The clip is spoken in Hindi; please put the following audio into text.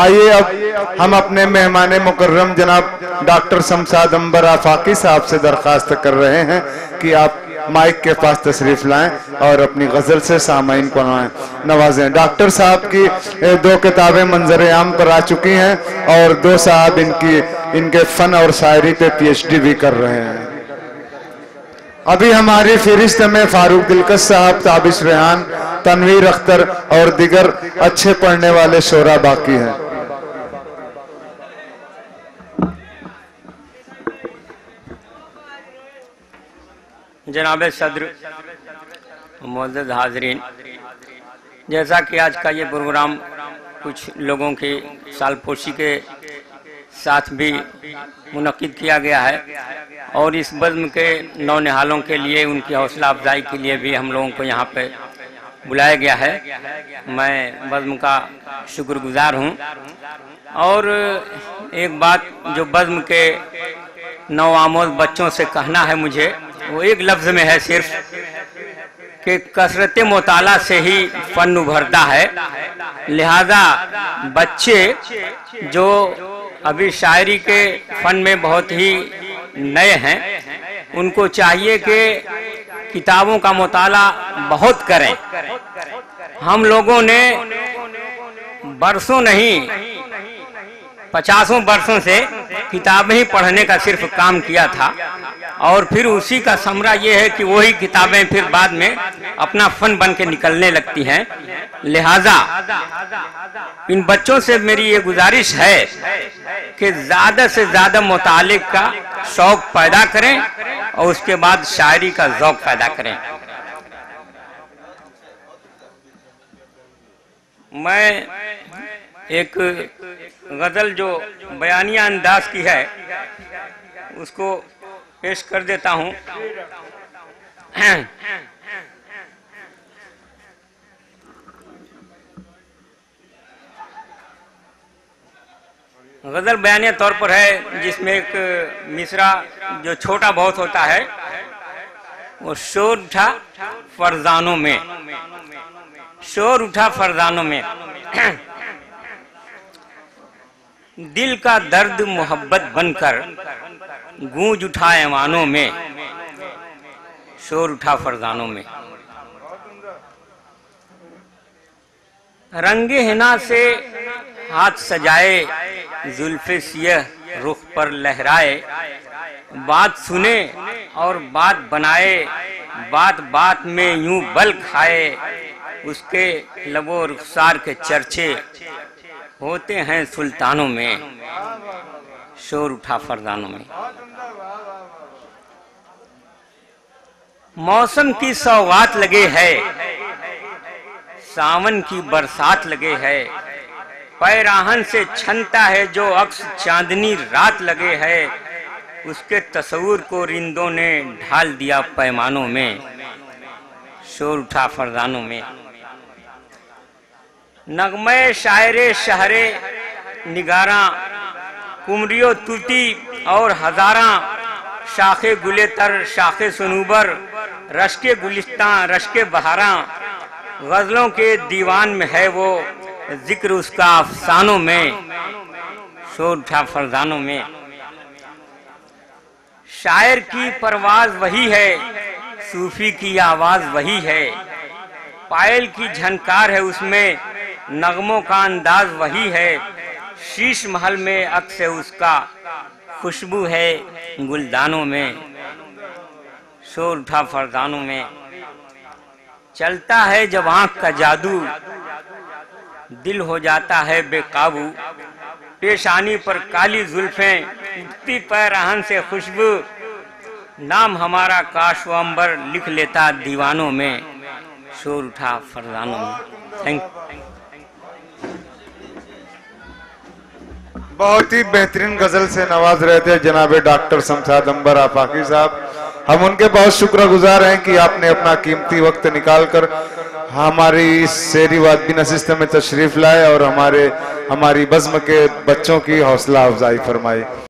आइए अब हम अपने मेहमान मुकर्रम जनाब डॉक्टर शमशाद अंबर आफाकी साहब से दरख्वास्त कर रहे हैं कि आप माइक के पास तशरीफ लाएं और अपनी गजल से सामाइन को नवाजें। डॉक्टर साहब की 2 किताबें मंजर आम करा चुकी हैं और 2 साहब इनके फन और शायरी पे PhD भी कर रहे हैं। अभी हमारी फहरिस्त में फारूक दिलकश साहब, ताबिश रेहान, तनवीर अख्तर और दिगर अच्छे पढ़ने वाले शोरा बाकी हैं। जनाब सदर, मुअज़्ज़ज़ हाज़रीन, जैसा कि आज का ये प्रोग्राम कुछ लोगों की सालपोशी के साथ भी मुनक़िद किया गया है और इस बज़्म के नौनिहालों के लिए उनकी हौसला अफजाई के लिए भी हम लोगों को यहाँ पे बुलाया गया है। मैं बज़्म का शुक्रगुजार हूँ। और एक बात जो बज़्म के नौआमोज़ बच्चों से कहना है मुझे, वो एक लफ्ज़ में है सिर्फ कि कसरत मुताला से ही फ़न उभरता है। लिहाजा बच्चे जो अभी शायरी के फ़न में बहुत ही नए हैं, उनको चाहिए कि किताबों का मुताला बहुत करें। हम लोगों ने बरसों नहीं 50 वर्षों से किताबें ही पढ़ने का सिर्फ काम किया था और फिर उसी का समरा ये है कि वही किताबें फिर बाद में अपना फन बन के निकलने लगती हैं। लिहाजा इन बच्चों से मेरी ये गुजारिश है कि ज़्यादा से ज़्यादा मुताले का शौक़ पैदा करें और उसके बाद शायरी का ज़ौक़ पैदा करें। मैं एक गज़ल जो बयानिया अंदाज की है उसको पेश कर देता हूँ। गज़ल बयानिया तौर पर है जिसमें एक मिसरा जो छोटा बहुत होता है, वो शोर उठा फरजानों में, शोर उठा फरजानों में, दिल का दर्द मोहब्बत बनकर गूंज उठा ऐवानों में, शोर उठा फरजानों में। रंगे हिना से हाथ सजाए, जुल्फे सियह रुख पर लहराए, बात सुने और बात बनाए, बात बात में यूं बल खाए, उसके लबो रुखसार के चर्चे होते हैं सुल्तानों में, शोर उठा फरजानों में। मौसम की सौगात लगे है, सावन की बरसात लगे है, पैराहन से छनता है जो अक्स चांदनी रात लगे है, उसके तस्वुर को रिंदों ने ढाल दिया पैमानों में, शोर उठा फरजानों में। नगमे शायरे शहरे निगारा, कुमरियो तुती और हजारा, शाखे गुले तर शाखे सुनूबर, रश्के गुलिस्तां रश्के बहारा, गजलों के दीवान में है वो जिक्र उसका अफसानों में, शोर उठा फरजानों में। शायर की परवाज वही है, सूफी की आवाज वही है, पायल की झनकार है उसमें, नगमों का अंदाज वही है, शीश महल में अक्स है उसका, खुशबू है गुलदानों में, शोर उठा फरजानों में। चलता है जब आंख का जादू, दिल हो जाता है बेकाबू, पेशानी पर काली जुल्फें, उठती पैराहन से खुशबू, नाम हमारा काश वो अंबर लिख लेता दीवानों में, शोर उठा फरजानों में। Thank you. बहुत ही बेहतरीन गजल से नवाज रहे थे जनाब डॉक्टर शमशाद अंबर आफाकी साहब। हम उनके बहुत शुक्रगुजार हैं कि आपने अपना कीमती वक्त निकालकर हमारी इस शेरी वादबी नशिस्त में तशरीफ लाए और हमारी बज़्म के बच्चों की हौसला अफजाई फरमाई।